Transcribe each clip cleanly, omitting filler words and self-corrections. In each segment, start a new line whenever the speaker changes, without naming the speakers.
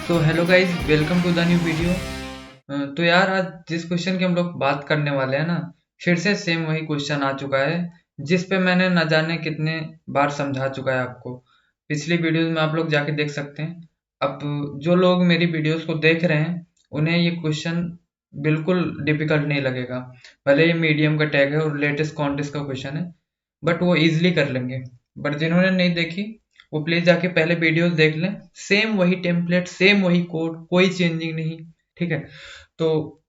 तो hello guys, welcome to the new video. तो यार, आज जिस क्वेश्चन की हम लोग बात करने वाले हैं ना, फिर से सेम वही क्वेश्चन आ चुका है जिस पे मैंने न जाने कितने बार समझा चुका है आपको। पिछली वीडियोस में आप लोग जाके देख सकते हैं। अब जो लोग मेरी वीडियोस को देख रहे हैं उन्हें ये क्वेश्चन बिल्कुल डिफिकल्ट नहीं लगेगा। भले ये मीडियम का टैग है और लेटेस्ट कॉन्टेस्ट का क्वेश्चन है, बट वो इजिली कर लेंगे। बट जिन्होंने नहीं देखी वो प्लीज जाके पहले वीडियोस देख लें। सेम वही टेम्पलेट, सेम वही कोड, कोई चेंजिंग नहीं। ठीक है, तो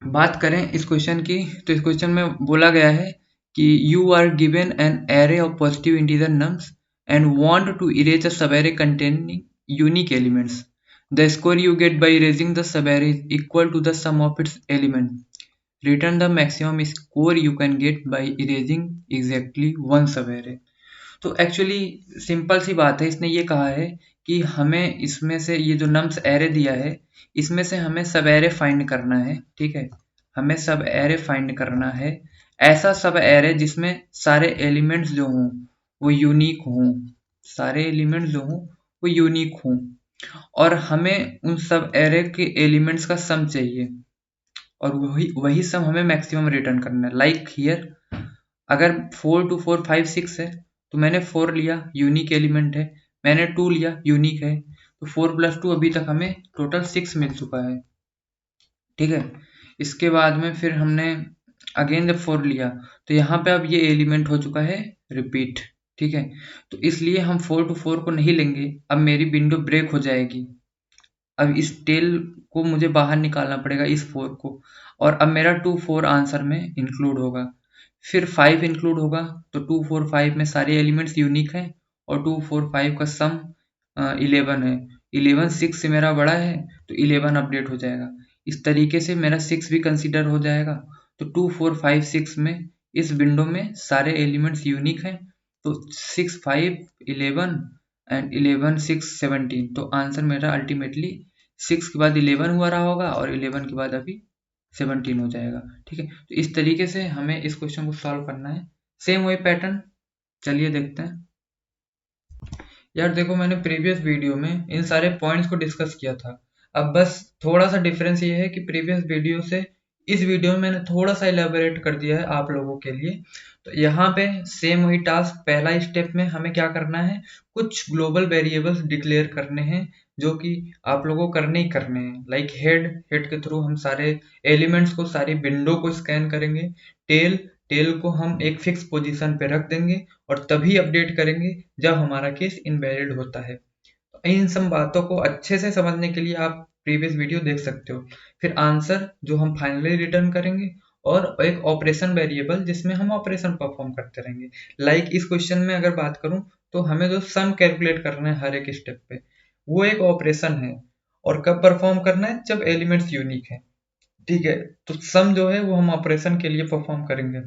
बात करें इस क्वेश्चन की, तो इस क्वेश्चन में बोला गया है कि you are given an array of positive integer nums and want to erase a subarray containing unique elements. The score you get by erasing the subarray is equal to the sum of its element. Return the maximum score you can get by erasing exactly one subarray. तो actually simple सी बात है, इसने ये कहा है कि हमें इसमें से ये जो नम्स एरे दिया है इसमें से हमें सब एरे फाइंड करना है। ठीक है, हमें सब एरे फाइंड करना है, ऐसा सब एरे जिसमें सारे एलिमेंट्स जो हों वो यूनिक हों, सारे एलिमेंट्स जो हों वो यूनिक हों, और हमें उन सब एरे के एलिमेंट्स का सम चाहिए और वही वही सम हमें मैक्सिमम रिटर्न करना है। लाइक हियर, अगर 4 2 4 5 6 है तो मैंने 4 लिया, यूनिक एलिमेंट है। मैंने 2 लिया, यूनिक है। तो 4 प्लस 2 अभी तक हमें टोटल 6 मिल चुका है। ठीक है, इसके बाद में फिर हमने अगेन जब 4 लिया तो यहाँ पे अब ये एलिमेंट हो चुका है रिपीट। ठीक है, तो इसलिए हम 4 to 4 को नहीं लेंगे, अब मेरी विंडो ब्रेक हो जाएगी। अब इस टेल को मुझे बाहर निकालना पड़ेगा, इस 4 को, और अब मेरा 2 4 आंसर में इंक्लूड होगा। फिर 5 इंक्लूड होगा, तो 2 4 5 में सारे एलिमेंट्स यूनिक हैं और 2 4 5 का सम 11 है। 11 6 से मेरा बड़ा है तो 11 अपडेट हो जाएगा। इस तरीके से मेरा 6 भी कंसीडर हो जाएगा। तो 2 4 5 6 में इस विंडो में सारे एलिमेंट्स यूनिक हैं, तो 6 5 11 एंड 11 6 17। तो आंसर मेरा अल्टीमेटली 6 के बाद 11 हुआ रहा होगा और 11 के बाद अभी 17 हो जाएगा। ठीक है, तो इस तरीके से हमें इस क्वेश्चन को सॉल्व करना है। सेम वही पैटर्न, चलिए देखते हैं। यार देखो, मैंने प्रीवियस वीडियो में इन सारे पॉइंट्स को डिस्कस किया था। अब बस थोड़ा सा डिफरेंस ये है कि प्रीवियस वीडियो से इस वीडियो में मैंने थोड़ा सा इलेबोरेट कर दिया है आप लोगों के लिए। तो यहाँ पे सेम वही टास्क, पहला स्टेप में हमें क्या करना है, कुछ ग्लोबल वेरिएबल्स डिक्लेयर करने हैं जो कि आप लोगों को करने ही करने हैं। लाइक हेड के थ्रू हम सारे एलिमेंट्स को, सारी विंडो को स्कैन करेंगे। टेल टेल को हम एक फिक्स पोजीशन पे रख देंगे और तभी अपडेट करेंगे जब हमारा केस इनवैलिड होता है। तो इन सब बातों को अच्छे से समझने के लिए आप प्रीवियस वीडियो देख सकते हो। फिर आंसर जो हम फाइनली रिटर्न करेंगे, और एक ऑपरेशन वेरिएबल जिसमें हम ऑपरेशन परफॉर्म करते रहेंगे। लाइक इस क्वेश्चन में अगर बात करूं तो हमें जो सम कैलकुलेट करना है हर एक स्टेप पे, वो एक ऑपरेशन है। और कब परफॉर्म करना है, जब एलिमेंट्स यूनिक है। ठीक है, तो सम जो है वो हम ऑपरेशन के लिए परफॉर्म करेंगे।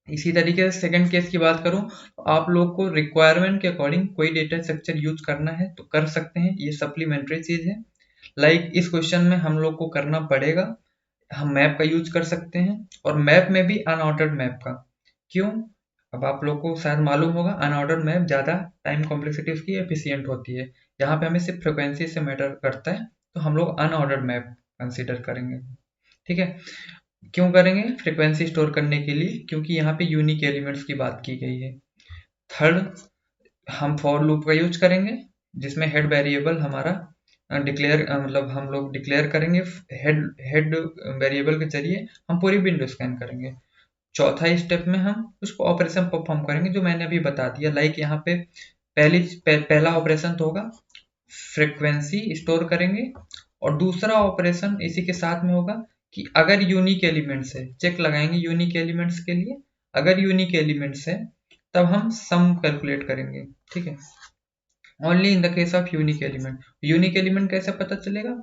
इसी तरीके से सेकंड केस की बात करूं तो आप लोग को रिक्वायरमेंट के अकॉर्डिंग कोई डेटा स्ट्रक्चर यूज करना है तो कर सकते हैं, ये सप्लीमेंट्री चीज है। लाइक इस क्वेश्चन में हम लोग को करना पड़ेगा, हम मैप का यूज कर सकते हैं, और मैप में भी अनऑर्डर्ड मैप का। क्यों? अब आप लोग को शायद मालूम होगा, अनऑर्डर्ड मैप ज़्यादा टाइम कॉम्प्लेक्सिटी उसकी एफिशिएंट होती है। यहाँ पे हमें सिर्फ फ्रिक्वेंसी से मैटर करता है, तो हम लोग अनऑर्डर्ड मैप कंसिडर करेंगे। ठीक है, क्यों करेंगे? फ्रिक्वेंसी स्टोर करने के लिए, क्योंकि यहाँ पे यूनिक एलिमेंट्स की बात की गई है। थर्ड, हम फॉर लूप का यूज करेंगे जिसमें हेड वेरिएबल हमारा डिक्लेयर, मतलब हम लोग डिक्लेयर करेंगे। हेड वेरिएबल के जरिए हम पूरी विंडो स्कैन करेंगे। चौथा स्टेप में हम उसको ऑपरेशन परफॉर्म करेंगे जो मैंने अभी बता दिया। लाइक यहाँ पे पहला ऑपरेशन तो होगा फ्रिक्वेंसी स्टोर करेंगे, और दूसरा ऑपरेशन इसी के साथ में होगा कि अगर यूनिक एलिमेंट्स है, चेक लगाएंगे यूनिक एलिमेंट्स के लिए। अगर यूनिक एलिमेंट्स है तब हम सम कैलकुलेट करेंगे। ठीक है, only in the case of unique element. Unique element कैसे पता चलेगा?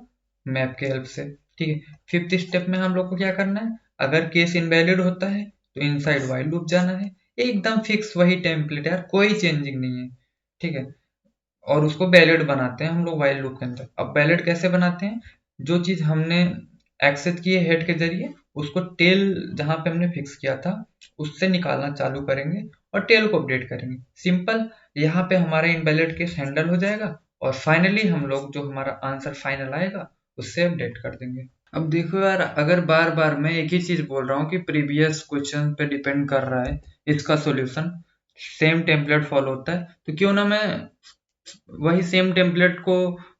मैप के हेल्प से। ठीक है, फिफ्थ स्टेप में हम लोग को क्या करना है, अगर केस इनवैलिड होता है तो इनसाइड व्हाइल लूप जाना है। एकदम फिक्स वही टेम्पलेट यार, कोई चेंजिंग नहीं है। ठीक है, और उसको वैलिड बनाते हैं हम लोग व्हाइल लूप के अंदर। अब वैलिड कैसे बनाते हैं, जो चीज हमने एक्सेस की है हेड के जरिए, उसको टेल जहां पे हमने फिक्स किया था उससे निकालना चालू करेंगे और टेल को अपडेट करेंगे। सिंपल, यहाँ पे हमारा इनवैलिड केस हैंडल हो जाएगा और फाइनली हम लोग जो हमारा आंसर फाइनल आएगा उससे अपडेट कर देंगे। अब देखो यार, अगर बार बार मैं एक ही चीज बोल रहा हूँ कि प्रीवियस क्वेश्चन पे डिपेंड कर रहा है इसका सॉल्यूशन, सेम टेम्पलेट फॉलो होता है, तो क्यों ना मैं वही सेम टेम्पलेट को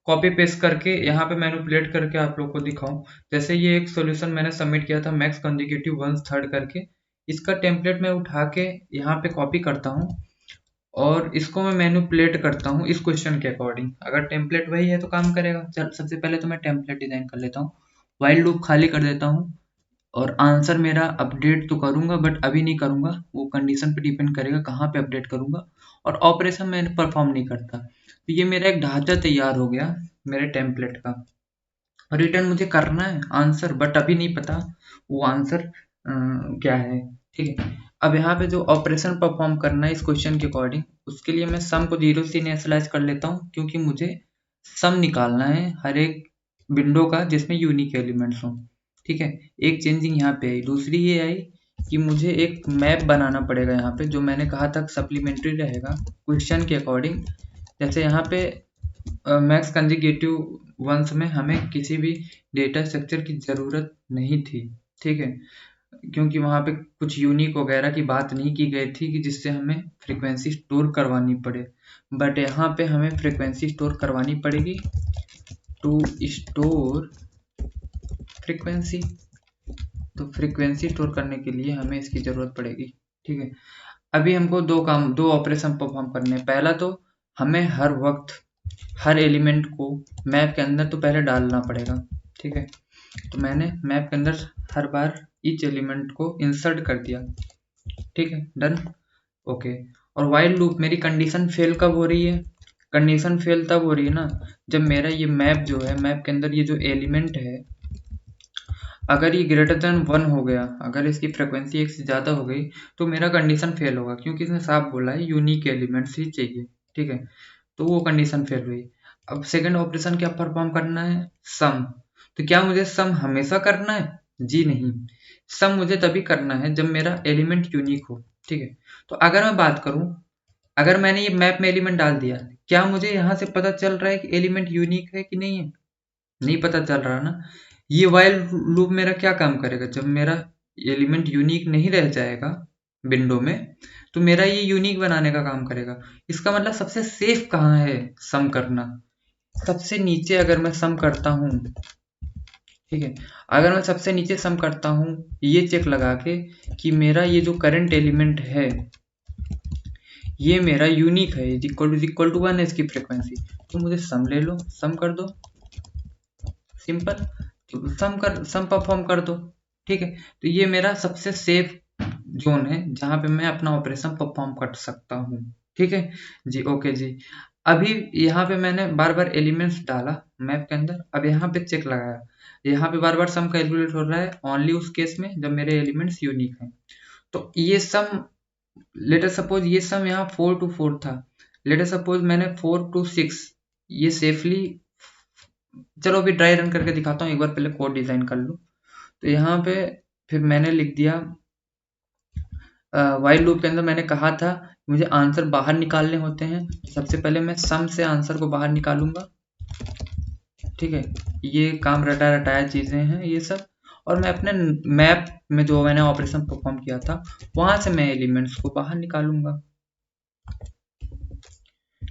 कॉपी पेस्ट करके यहाँ पे मैनिपुलेट करके आप लोग को दिखाऊं। जैसे ये एक सॉल्यूशन मैंने सबमिट किया था मैक्स कंसेक्यूटिव वंस थर्ड करके, इसका टेम्पलेट मैं उठा के यहाँ पे कॉपी करता हूँ और इसको मैं मैनिपुलेट करता हूँ इस क्वेश्चन के अकॉर्डिंग। अगर टेम्पलेट वही है तो काम करेगा। चल सबसे पहले तो मैं टेम्पलेट डिजाइन कर लेता हूँ, व्हाइल लूप खाली कर देता हूँ और आंसर मेरा अपडेट तो करूंगा बट अभी नहीं करूंगा, वो कंडीशन पे डिपेंड करेगा कहाँ पे अपडेट करूंगा, और ऑपरेशन मैं परफॉर्म नहीं करता। तो ये मेरा एक ढांचा तैयार हो गया मेरे टेम्पलेट का। रिटर्न मुझे करना है आंसर बट अभी नहीं पता वो आंसर क्या है। ठीक है, अब यहाँ पे जो ऑपरेशन परफॉर्म करना है इस क्वेश्चन के अकॉर्डिंग, उसके लिए मैं सम को 0 से इनिशियलाइज कर लेता हूँ क्योंकि मुझे सम निकालना है हर एक विंडो का जिसमें यूनिक एलिमेंट्स हों। ठीक है, एक चेंजिंग यहाँ पे आई। दूसरी ये आई कि मुझे एक मैप बनाना पड़ेगा यहाँ पे, जो मैंने कहा था सप्लीमेंट्री रहेगा क्वेश्चन के अकॉर्डिंग। जैसे यहाँ पे मैक्स कंसेक्यूटिव वंस में हमें किसी भी डेटा स्ट्रक्चर की ज़रूरत नहीं थी। ठीक है, क्योंकि वहाँ पे कुछ यूनिक वगैरह की बात नहीं की गई थी कि जिससे हमें फ्रीक्वेंसी स्टोर करवानी पड़े, बट यहाँ पे हमें फ्रीक्वेंसी स्टोर करवानी पड़ेगी टू स्टोर फ्रीक्वेंसी। तो फ्रीक्वेंसी स्टोर करने के लिए हमें इसकी ज़रूरत पड़ेगी। ठीक है, अभी हमको दो ऑपरेशन परफॉर्म करने हैं। पहला तो हमें हर वक्त हर एलिमेंट को मैप के अंदर तो पहले डालना पड़ेगा। ठीक है, तो मैंने मैप के अंदर हर बार ईच एलिमेंट को इंसर्ट कर दिया। ठीक है, डन, ओके। और व्हाइल लूप मेरी कंडीशन फेल कब हो रही है? कंडीशन फेल तब हो रही है ना जब मेरा ये मैप जो है, मैप के अंदर ये जो एलिमेंट है, अगर ये ग्रेटर देन 1 हो गया, अगर इसकी फ्रिक्वेंसी 1 से ज़्यादा हो गई तो मेरा कंडीशन फेल होगा, क्योंकि इसने साफ बोला है यूनिक एलिमेंट्स ही चाहिए। ठीक है, तो वो कंडीशन फेल हुई। अब सेकंड ऑपरेशन क्या परफॉर्म करना है? सम। तो क्या मुझे सम हमेशा करना है? जी नहीं, सम मुझे तभी करना है जब मेरा एलिमेंट यूनिक हो। ठीक है, तो अगर मैं बात करूं, अगर मैंने ये मैप में एलिमेंट डाल दिया, क्या मुझे यहाँ से पता चल रहा है कि एलिमेंट यूनिक है कि नहीं है? नहीं पता चल रहा ना। ये व्हाइल लूप मेरा क्या काम करेगा? जब मेरा एलिमेंट यूनिक नहीं रह जाएगा विंडो में, तो मेरा ये यूनिक बनाने का काम करेगा। इसका मतलब सबसे सेफ कहाँ है सम करना? सबसे नीचे अगर मैं सम करता हूँ, ठीक है, अगर मैं सबसे नीचे सम करता हूँ ये चेक लगा के कि मेरा ये जो करंट एलिमेंट है ये मेरा यूनिक है, इक्वल टू 1 है इसकी फ्रीक्वेंसी, तो मुझे सम ले लो, सम कर दो, सिंपल, सम परफॉर्म कर दो। ठीक है, तो ये मेरा सबसे सेफ जोन है जहां पे मैं अपना ऑपरेशन परफॉर्म कर सकता हूँ। ठीक है जी, ओके जी। अभी यहाँ पे मैंने बार बार एलिमेंट्स डाला मैप के अंदर, अब यहाँ पे चेक लगाया, यहाँ पे बार बार सम कैलकुलेट हो रहा है ओनली उस केस में जब मेरे एलिमेंट्स यूनिक हैं। तो ये सम, लेट अस सपोज ये सम यहाँ 4 to 4 था, लेट अस सपोज मैंने 4 to 6 ये सेफली, चलो अभी ड्राई रन करके दिखाता हूँ, एक बार पहले कोड डिजाइन कर लूँ। तो यहाँ पे फिर मैंने लिख दिया, व्हाइल लूप के अंदर मैंने कहा था मुझे आंसर बाहर निकालने होते हैं, सबसे पहले मैं सम से आंसर को बाहर निकालूंगा। ठीक है, ये काम रटा रटाया चीजें हैं ये सब, और मैं अपने मैप में जो मैंने ऑपरेशन परफॉर्म किया था वहां से मैं एलिमेंट्स को बाहर निकालूंगा।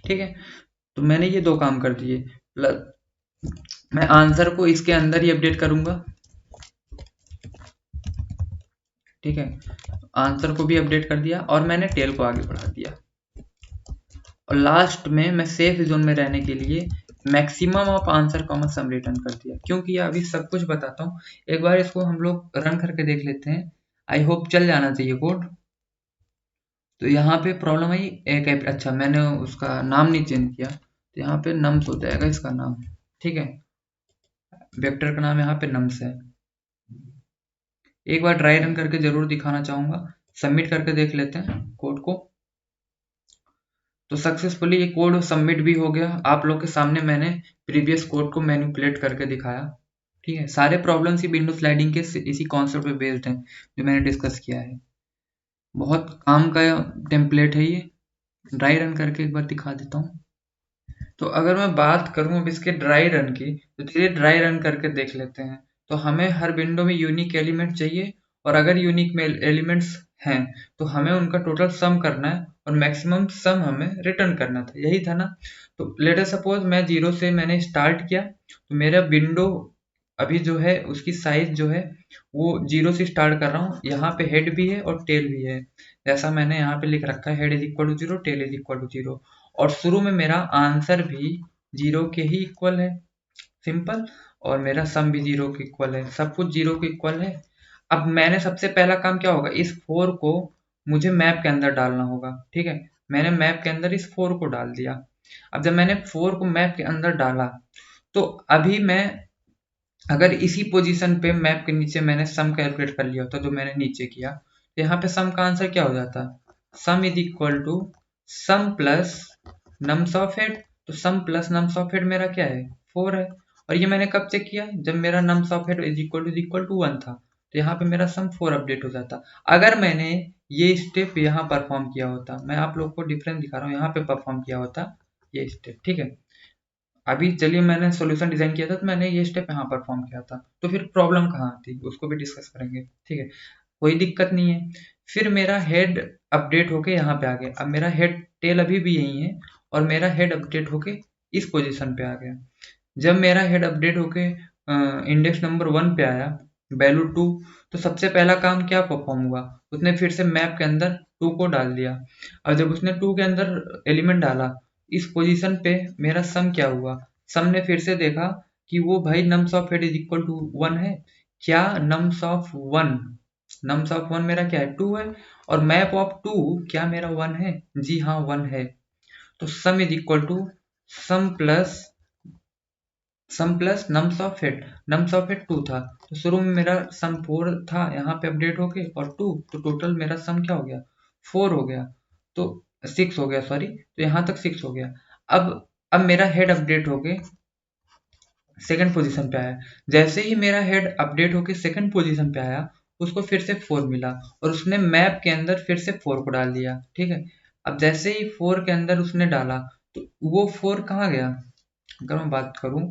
ठीक है, तो मैंने ये दो काम कर दिए, प्लस मैं आंसर को इसके अंदर ही अपडेट करूंगा। ठीक है, आंसर को भी अपडेट कर दिया और मैंने टेल को आगे बढ़ा दिया, और लास्ट में मैं सेफ जोन में रहने के लिए maximum of answer common some return कर दिया। क्योंकि अभी सब कुछ बताता हूँ, एक बार इसको हम लोग रन करके देख लेते हैं, आई होप चल जाना चाहिए कोड। तो यहाँ पे प्रॉब्लम आई एक, अच्छा मैंने उसका नाम नहीं चेंज किया, तो यहाँ पे नम्स हो जाएगा इसका नाम। ठीक है, वेक्टर का नाम यहाँ पे नम्स है। एक बार ट्राई रन करके जरूर दिखाना चाहूंगा, सबमिट करके देख लेते हैं कोड को। तो सक्सेसफुली ये कोड सबमिट भी हो गया, आप लोग के सामने मैंने प्रीवियस कोड को मैनिपुलेट करके दिखाया। ठीक है, सारे प्रॉब्लम्स ही विंडो स्लाइडिंग के इसी कॉन्सेप्ट पे बेस्ड हैं जो मैंने डिस्कस किया है। बहुत काम का टेम्पलेट है ये, ड्राई रन करके एक बार दिखा देता हूँ। तो अगर मैं बात करूं अब इसके ड्राई रन की, तो चलिए ड्राई रन करके देख लेते हैं। तो हमें हर विंडो में यूनिक एलिमेंट चाहिए, और अगर यूनिक में एलिमेंट्स हैं तो हमें उनका टोटल सम करना है और मैक्सिमम सम हमें रिटर्न करना था, यही था ना। तो लेट अस सपोज मैं 0 से मैंने स्टार्ट किया, तो मेरा विंडो अभी जो है उसकी साइज जो है वो 0 से स्टार्ट कर रहा हूँ। यहाँ पे हेड भी है और टेल भी है, जैसा मैंने यहाँ पे लिख रखा है, head is equal to 0, tail is equal to 0। और शुरू में मेरा आंसर भी 0 के ही इक्वल है, सिंपल। और मेरा सम भी 0 के इक्वल है, सब कुछ 0 के इक्वल है। अब मैंने सबसे पहला काम क्या होगा, इस 4 को मुझे मैप के अंदर डालना होगा, ठीक है। मैंने मैप के अंदर इस 4 को डाल दिया। अब जब मैंने 4 को मैप के अंदर डाला, तो अभी मैं अगर इसी पोजीशन पे मैप के नीचे मैंने सम कैलकुलेट कर लिया होता जो मैंने नीचे किया, तो यहाँ पे सम का आंसर क्या हो जाता, sum is equal to sum plus nums of head. तो sum plus nums of head मेरा क्या है, 4 है। और ये मैंने कब चेक किया, जब मेरा nums of head is equal to 1 था। तो यहाँ पे मेरा सम 4 अपडेट हो जाता। अगर मैंने ये स्टेप यहाँ परफॉर्म किया होता, मैं आप लोग को डिफरेंस दिखा रहा हूँ, यहाँ पे परफॉर्म किया होता ये स्टेप, ठीक है। अभी चलिए मैंने सॉल्यूशन डिजाइन किया था, तो मैंने ये स्टेप यहाँ परफॉर्म किया था, तो फिर प्रॉब्लम कहाँ आती उसको भी डिस्कस करेंगे, ठीक है। कोई दिक्कत नहीं है। फिर मेरा हेड अपडेट होके यहाँ पे आ गया। अब मेरा हेड टेल अभी भी यही है, और मेरा हेड अपडेट होके इस पोजीशन पे आ गया। जब मेरा हेड अपडेट होके इंडेक्स नंबर 1 पे आया, वैल्यू 2, तो सबसे पहला काम क्या परफॉर्म हुआ, उसने फिर से मैप के अंदर 2 को डाल दिया। और जब उसने 2 के अंदर एलिमेंट डाला, इस पोजीशन पे मेरा सम क्या हुआ, सम ने फिर से देखा कि वो भाई nums of head is equal to 1 है। क्या नम्स ऑफ 1, नम्स ऑफ 1 मेरा क्या है, 2 है। और मैप ऑफ 2 क्या मेरा 1 है, जी हाँ 1 है। तो sum is equal to sum plus nums of head. Nums of head 2 था, तो शुरू में मेरा सम 4 था, यहाँ पे अपडेट होके और 2, तो टोटल मेरा सम क्या हो गया, 4 हो गया, तो 6 हो गया, सॉरी, तो यहाँ तक 6 हो गया। अब मेरा हेड अपडेट होके सेकंड पोजीशन पे आया। जैसे ही मेरा हेड अपडेट होके सेकंड पोजीशन पे आया, उसको फिर से 4 मिला, और उसने मैप के अंदर फिर से 4 को डाल दिया, ठीक है। अब जैसे ही 4 के अंदर उसने डाला, तो वो 4 कहाँ गया, अगर मैं बात करूं,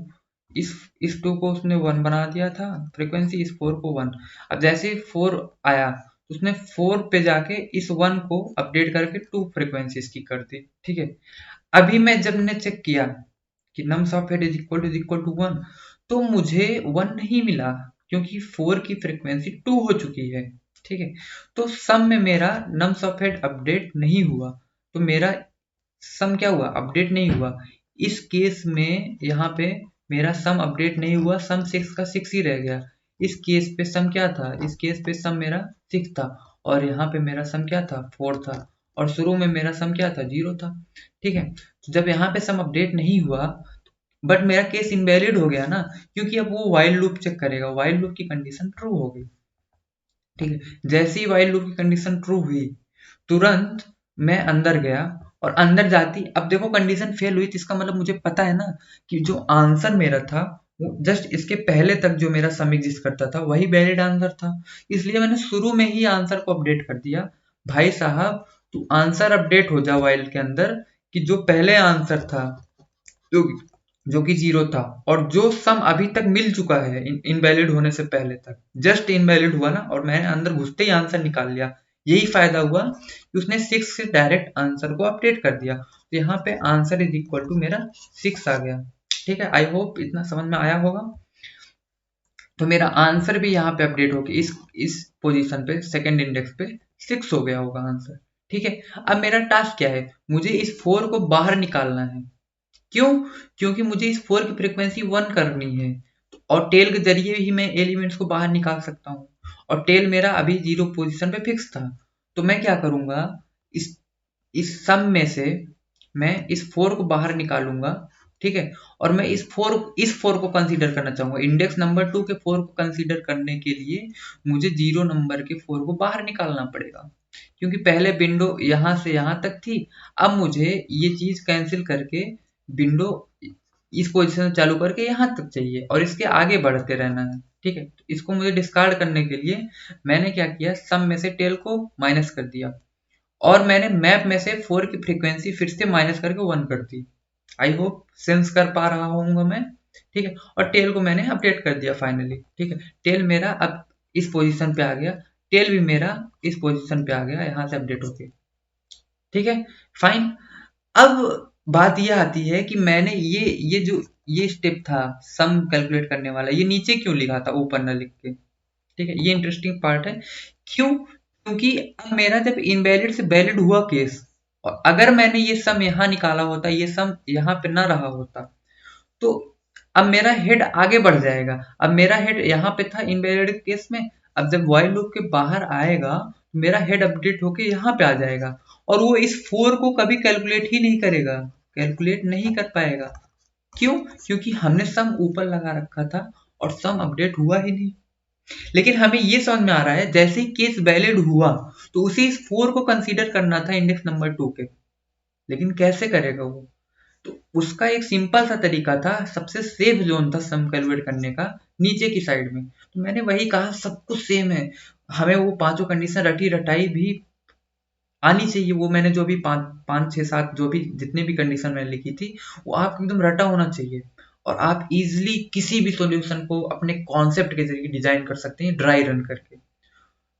इस 2 को उसने 1 बना दिया था फ्रीक्वेंसी, इस 4 को 1। अब जैसे ही 4 आया, तो उसने 4 पे जाके इस 1 को अपडेट करके 2 फ्रीक्वेंसी इसकी कर दी, ठीक है। अभी मैं जब ने चेक किया कि nums of head is equal to 1, तो मुझे 1 नहीं मिला, क्योंकि 4 की फ्रीक्वेंसी 2 हो चुकी है, ठीक है। तो सम में मेरा नम्स ऑफ हेड अपडेट नहीं हुआ, तो मेरा सम क्या हुआ, अपडेट नहीं हुआ। इस केस में यहाँ पे मेरा सम अपडेट नहीं हुआ, सम 6 का 6 ही रह गया। इस केस पे सम क्या था, इस केस पे सम मेरा 6 था, और यहाँ पे मेरा सम क्या था, 4 था, और शुरू में मेरा सम क्या था, 0 था, ठीक है। तो जब यहाँ पे सम अपडेट नहीं हुआ, बट मेरा केस इनवैलिड हो गया ना, क्योंकि अब वो व्हाइल लूप चेक करेगा, व्हाइल लूप की कंडीशन ट्रू हो गई, ठीक है। जैसे ही व्हाइल लूप की कंडीशन ट्रू हुई, तुरंत मैं अंदर गया, और अंदर जाती, अब देखो कंडीशन फेल हुई, तो इसका मतलब मुझे पता है ना कि जो आंसर मेरा था, वो जस्ट इसके पहले तक जो मेरा सम एग्जिस्ट करता था वही वैलिड आंसर था। इसलिए मैंने शुरू में ही आंसर को अपडेट कर दिया, भाई साहब तू आंसर अपडेट हो जा वाइल के अंदर, कि जो पहले आंसर था जो जो कि 0 था, और जो सम अभी तक मिल चुका है इनवैलिड होने से पहले तक, जस्ट इनवैलिड हुआ ना, और मैंने अंदर घुसते ही आंसर निकाल लिया। यही फायदा हुआ कि उसने 6 से डायरेक्ट आंसर को अपडेट कर दिया, तो यहाँ पे आंसर इज इक्वल टू मेरा 6 आ गया, ठीक है। आई होप इतना समझ में आया होगा। तो मेरा आंसर भी यहाँ पे अपडेट होके इस पोजीशन पे सेकंड इंडेक्स पे 6 हो गया होगा आंसर, ठीक है। अब मेरा टास्क क्या है, मुझे इस 4 को बाहर निकालना है। क्यों, क्योंकि मुझे इस 4 की फ्रीक्वेंसी 1 करनी है, और टेल के जरिए ही मैं एलिमेंट्स को बाहर निकाल सकता हूँ, और टेल मेरा अभी 0 पोजीशन पे फिक्स था। तो मैं क्या करूंगा, इस इस सम में से मैं इस 4 को बाहर निकालूंगा, ठीक है। और मैं इस 4 को कंसीडर करना चाहूंगा, इंडेक्स नंबर 2 के 4 को कंसीडर करने के लिए मुझे 0 नंबर के 4 को बाहर निकालना पड़ेगा, क्योंकि पहले विंडो यहाँ से यहाँ तक थी। अब मुझे ये चीज कैंसिल करके विंडो इस पोजीशन से चालू करके यहाँ तक चाहिए, और इसके आगे बढ़ते रहना है, ठीक है। तो इसको मुझे डिस्कार्ड करने के लिए मैंने क्या किया, सम में से टेल को माइनस कर दिया, और मैंने मैप में से 4 की फ्रीक्वेंसी फिर से माइनस करके 1 कर दी, आई होप सेंस कर पा रहा होऊंगा मैं, ठीक है। और टेल को मैंने अपडेट कर दिया फाइनली, ठीक है। टेल मेरा अब इस पोजीशन पे आ गया, टेल भी मेरा इस पोजीशन पे आ गया यहाँ से अपडेट होके, ठीक है, फाइन। अब बात ये आती है कि मैंने ये जो ये स्टेप था सम कैलकुलेट करने वाला, ये नीचे क्यों लिखा था ऊपर न लिख के, ठीक है। ये इंटरेस्टिंग पार्ट है। क्यों? क्योंकि अब मेरा जब इनवैलिड से वैलिड हुआ केस, और अगर मैंने ये सम यहाँ निकाला होता, ये सम यहाँ पे ना रहा होता, तो अब मेरा हेड आगे बढ़ जाएगा। अब मेरा हेड यहाँ पे था इनवैलिड केस में, अब जब व्हाइल लूप के बाहर आएगा तो मेरा हेड अपडेट होके यहाँ पे आ जाएगा, और वो इस 4 को कभी कैलकुलेट ही नहीं करेगा, कैलकुलेट नहीं कर पाएगा। क्यों? क्योंकि हमने सम ऊपर लगा रखा था और सम अपडेट हुआ ही नहीं। लेकिन हमें ये समझ में आ रहा है जैसे ही केस वैलिड हुआ तो उसे इस 4 को कंसीडर करना था इंडेक्स नंबर 2 के, लेकिन कैसे करेगा वो? तो उसका एक सिंपल सा तरीका था, सबसे सेफ जोन था सम कैलकुलेट करने का नीचे की साइड में। तो मैंने वही कहा, सब कुछ सेम है, हमें वो पांचों कंडीशन रटी रटाई भी आनी चाहिए। वो मैंने जो भी पाँच पाँच छः सात जो भी जितने भी कंडीशन मैंने लिखी थी वो आपको एकदम रटा होना चाहिए, और आप इजीली किसी भी सॉल्यूशन को अपने कॉन्सेप्ट के जरिए डिजाइन कर सकते हैं ड्राई रन करके।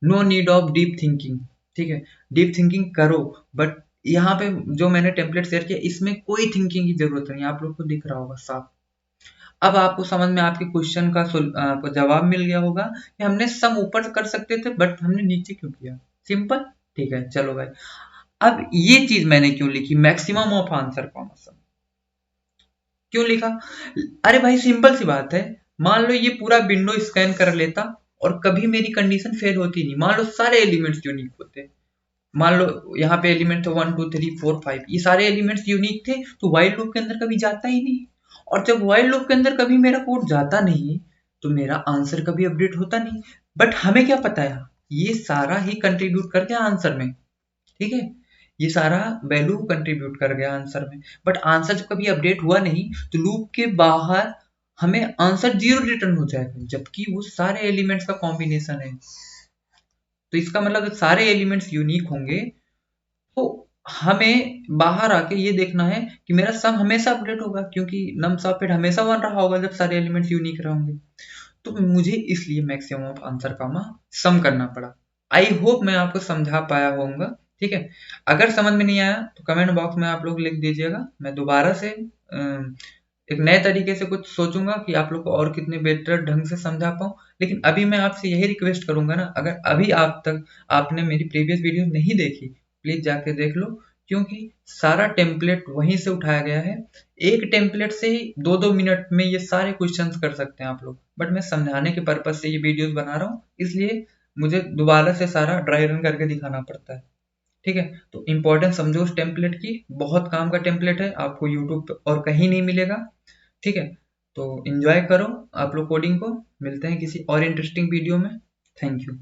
No need of deep thinking, ठीक है। डीप थिंकिंग करो, बट यहाँ पे जो मैंने टेम्पलेट शेयर किया इसमें कोई थिंकिंग की जरूरत नहीं, आप लोग को दिख रहा होगा साफ। अब आपको समझ में आपके क्वेश्चन का आपको जवाब मिल गया होगा कि हमने सम ऊपर कर सकते थे बट हमने नीचे क्यों किया, सिंपल, ठीक है। चलो भाई, अब ये चीज मैंने क्यों लिखी, मैक्सिमम ऑफ आंसर कॉमा सम क्यों लिखा? अरे भाई सिंपल सी बात है, मान लो ये पूरा विंडो स्कैन कर लेता और कभी मेरी कंडीशन फेल होती नहीं, मान लो सारे एलिमेंट्स यूनिक होते, मान लो यहाँ पे एलिमेंट थे 1 2 3 4 5, ये सारे एलिमेंट्स यूनिक थे तो व्हाइल लूप के अंदर कभी जाता ही नहीं। और जब व्हाइल लूप के अंदर कभी मेरा कोड जाता नहीं तो मेरा आंसर कभी अपडेट होता नहीं। बट हमें क्या पता है, ये सारा ही कंट्रीब्यूट कर गया आंसर में, ठीक है। ये सारा वैल्यू कंट्रीब्यूट कर गया आंसर में, बट आंसर जब कभी अपडेट हुआ नहीं तो लूप के बाहर हमें आंसर 0 रिटर्न हो जाएगा, जबकि वो सारे एलिमेंट्स का कॉम्बिनेशन है। तो इसका मतलब जब सारे एलिमेंट्स यूनिक होंगे तो हमें बाहर आके ये देखना है कि मेरा सम हमेशा अपडेट होगा, क्योंकि नम सॉकेट हमेशा 1 रहा होगा जब सारे एलिमेंट्स यूनिक रहेंगे। तो मुझे इसलिए मैक्सिमम ऑफ आंसर का सम करना पड़ा। आई होप मैं आपको समझा पाया होऊंगा, ठीक है। अगर समझ में नहीं आया तो कमेंट बॉक्स में आप लोग लिख दीजिएगा, मैं दोबारा से एक नए तरीके से कुछ सोचूंगा कि आप लोग को और कितने बेटर ढंग से समझा पाऊँ। लेकिन अभी मैं आपसे यही रिक्वेस्ट करूंगा ना, अगर अभी आप तक आपने मेरी प्रीवियस वीडियो नहीं देखी प्लीज जाके देख लो, क्योंकि सारा टेम्पलेट वहीं से उठाया गया है। एक टेम्पलेट से ही 2-2 मिनट में ये सारे क्वेश्चंस कर सकते हैं आप लोग, बट मैं समझाने के पर्पज से ये वीडियोस बना रहा हूँ, इसलिए मुझे दोबारा से सारा ड्राई रन करके दिखाना पड़ता है, ठीक है। तो इम्पोर्टेंस समझो उस टेम्पलेट की, बहुत काम का टेम्पलेट है, आपको यूट्यूब पे और कहीं नहीं मिलेगा, ठीक है। तो एंजॉय करो आप लोग कोडिंग को, मिलते हैं किसी और इंटरेस्टिंग वीडियो में। Thank you.